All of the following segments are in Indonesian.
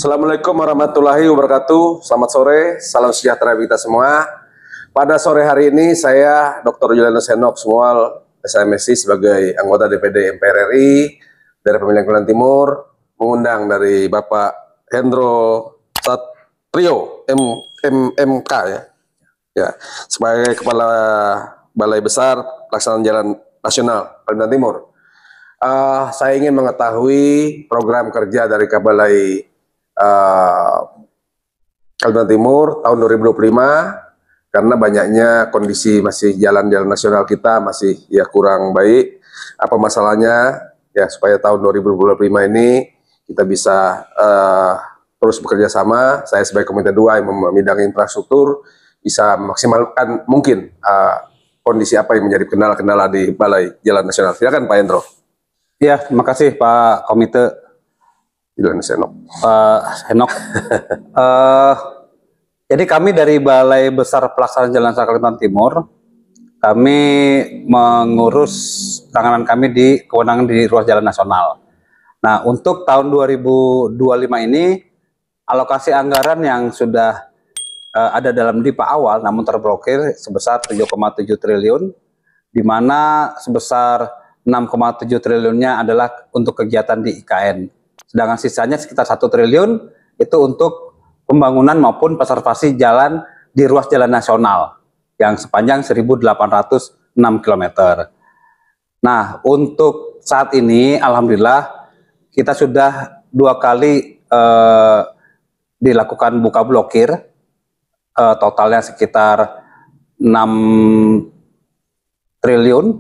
Assalamualaikum warahmatullahi wabarakatuh. Selamat sore, salam sejahtera kita semua. Pada sore hari ini saya Dr. Julianus Henok Sumual, SMSI sebagai anggota DPD MPR RI dari Pemilihan Kalimantan Timur, mengundang dari Bapak Hendro Satrio MMK ya, sebagai Kepala Balai Besar Pelaksanaan Jalan Nasional Kalimantan Timur. Saya ingin mengetahui program kerja dari Kabalai Kalimantan Timur tahun 2025, karena banyaknya kondisi masih jalan-jalan nasional kita masih ya kurang baik. Apa masalahnya ya, supaya tahun 2025 ini kita bisa terus bekerja sama. Saya sebagai Komite 2 yang membidangi infrastruktur bisa memaksimalkan mungkin kondisi apa yang menjadi kendala-kendala di Balai Jalan Nasional. Silakan Pak Hendro. Ya, terima kasih Pak Komite Henok. Henok. Jadi kami dari Balai Besar Pelaksanaan Jalan Nasional Kalimantan Timur, kami mengurus penanganan kami di kewenangan di ruas jalan nasional. Nah, untuk tahun 2025 ini, alokasi anggaran yang sudah ada dalam DIPA awal namun terblokir sebesar 7,7 triliun, di mana sebesar 6,7 triliunnya adalah untuk kegiatan di IKN. Sedangkan sisanya sekitar 1 triliun itu untuk pembangunan maupun preservasi jalan di ruas jalan nasional yang sepanjang 1.806 km. Nah, untuk saat ini alhamdulillah kita sudah 2 kali dilakukan buka blokir, totalnya sekitar 6 triliun,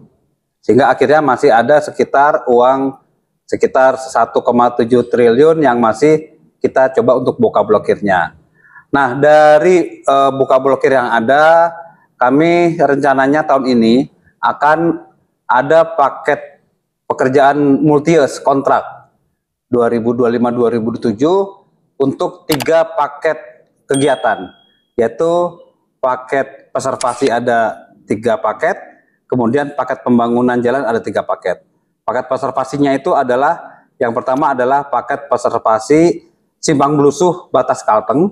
sehingga akhirnya masih ada sekitar uang sekitar 1,7 triliun yang masih kita coba untuk buka blokirnya. Nah, dari buka blokir yang ada, kami rencananya tahun ini akan ada paket pekerjaan multi-years kontrak 2025-2027 untuk 3 paket kegiatan, yaitu paket preservasi ada 3 paket, kemudian paket pembangunan jalan ada 3 paket. Paket preservasinya itu adalah, yang pertama adalah paket preservasi Simpang Belusuh Batas Kalteng,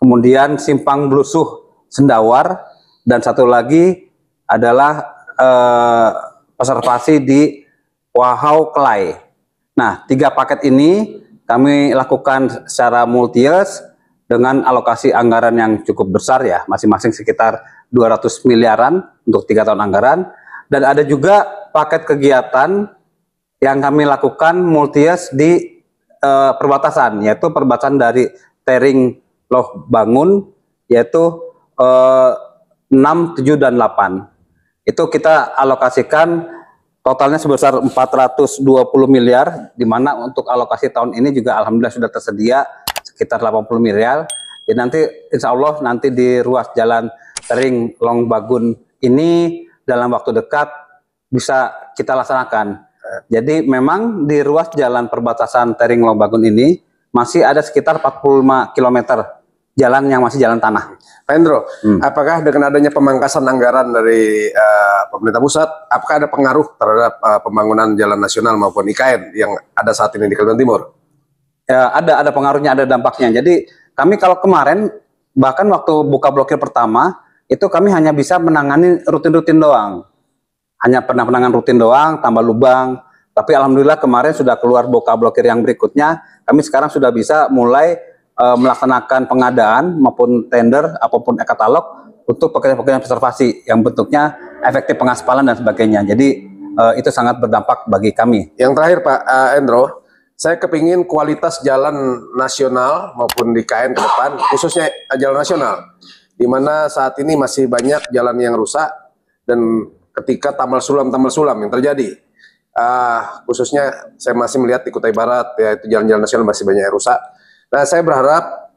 kemudian Simpang Belusuh Sendawar, dan satu lagi adalah preservasi di Wahau Kelai. Nah, 3 paket ini kami lakukan secara multi-years dengan alokasi anggaran yang cukup besar ya, masing-masing sekitar 200 miliaran untuk 3 tahun anggaran. Dan ada juga paket kegiatan yang kami lakukan multi-years di perbatasan, yaitu perbatasan dari Tering Loh Bangun, yaitu 6, 7, dan 8. Itu kita alokasikan totalnya sebesar 420 miliar, di mana untuk alokasi tahun ini juga alhamdulillah sudah tersedia sekitar 80 miliar. Jadi nanti insya Allah nanti di ruas jalan Tering Long Bagun ini dalam waktu dekat bisa kita laksanakan. Jadi memang di ruas jalan perbatasan Tering Long Bagun ini masih ada sekitar 45 km jalan yang masih jalan tanah. Pak Hendro, apakah dengan adanya pemangkasan anggaran dari pemerintah pusat, apakah ada pengaruh terhadap pembangunan jalan nasional maupun IKN yang ada saat ini di Kalimantan Timur? Ya, ada pengaruhnya, ada dampaknya. Jadi kami kalau kemarin bahkan waktu buka blokir pertama itu kami hanya bisa menangani rutin-rutin doang. Hanya pernah penanganan rutin doang, tambah lubang. Tapi alhamdulillah kemarin sudah keluar buka blokir yang berikutnya. Kami sekarang sudah bisa mulai melaksanakan pengadaan maupun tender apapun e-katalog untuk pekerjaan-pekerjaan preservasi yang bentuknya efektif pengaspalan dan sebagainya. Jadi itu sangat berdampak bagi kami. Yang terakhir Pak Hendro, saya kepingin kualitas jalan nasional maupun di KN ke depan, khususnya jalan nasional, di mana saat ini masih banyak jalan yang rusak, dan ketika tambal sulam yang terjadi, khususnya saya masih melihat di Kutai Barat, yaitu jalan-jalan nasional masih banyak yang rusak. Nah, saya berharap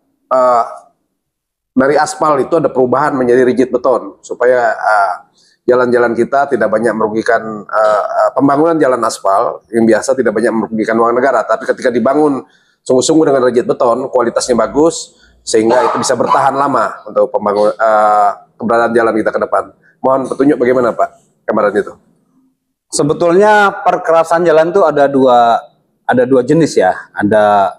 dari aspal itu ada perubahan menjadi rigid beton, supaya jalan-jalan kita tidak banyak merugikan, pembangunan jalan aspal yang biasa tidak banyak merugikan uang negara, tapi ketika dibangun sungguh-sungguh dengan rigid beton, kualitasnya bagus, sehingga itu bisa bertahan lama untuk pembangunan keberadaan jalan kita ke depan. Mohon petunjuk bagaimana Pak gambaran itu? Sebetulnya perkerasan jalan itu ada dua jenis ya, ada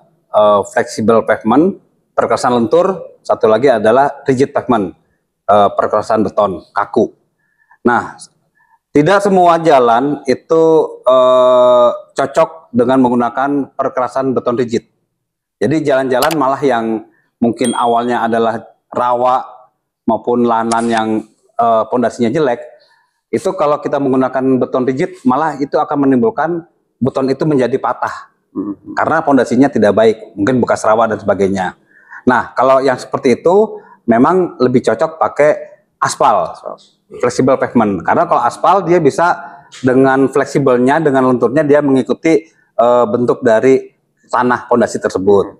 flexible pavement, perkerasan lentur, satu lagi adalah rigid pavement, perkerasan beton, kaku. Nah, tidak semua jalan itu cocok dengan menggunakan perkerasan beton rigid. Jadi jalan-jalan malah yang mungkin awalnya adalah rawa maupun lahan yang pondasinya jelek, itu kalau kita menggunakan beton rigid malah itu akan menimbulkan beton itu menjadi patah karena pondasinya tidak baik, mungkin bekas rawa dan sebagainya. Nah, kalau yang seperti itu memang lebih cocok pakai aspal, flexible pavement, karena kalau aspal dia bisa dengan fleksibelnya, dengan lenturnya dia mengikuti bentuk dari tanah pondasi tersebut.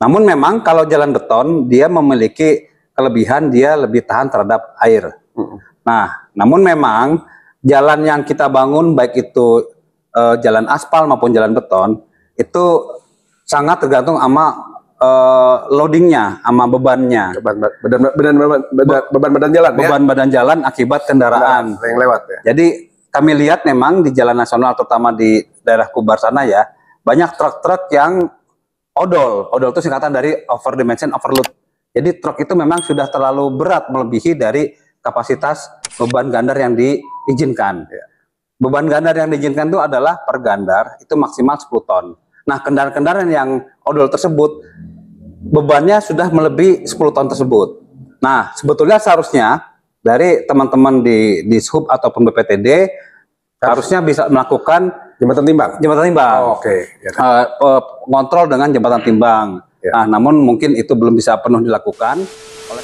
Namun memang kalau jalan beton dia memiliki kelebihan, dia lebih tahan terhadap air. Nah, namun memang jalan yang kita bangun baik itu jalan aspal maupun jalan beton itu sangat tergantung sama loadingnya, sama bebannya. Beban badan jalan, beban badan jalan akibat kendaraan yang lewat ya. Jadi kami lihat memang di jalan nasional terutama di daerah Kubar sana ya, banyak truk-truk yang odol. Odol itu singkatan dari over dimension overload. Jadi truk itu memang sudah terlalu berat, melebihi dari kapasitas beban gandar yang diizinkan. Beban gandar yang diizinkan itu adalah per gandar itu maksimal 10 ton. Nah, kendaraan-kendaraan yang odol tersebut bebannya sudah melebihi 10 ton tersebut. Nah, sebetulnya seharusnya dari teman-teman di Sub ataupun BPTD harusnya bisa melakukan jembatan timbang. Kontrol dengan jembatan timbang. Nah, namun mungkin itu belum bisa penuh dilakukan oleh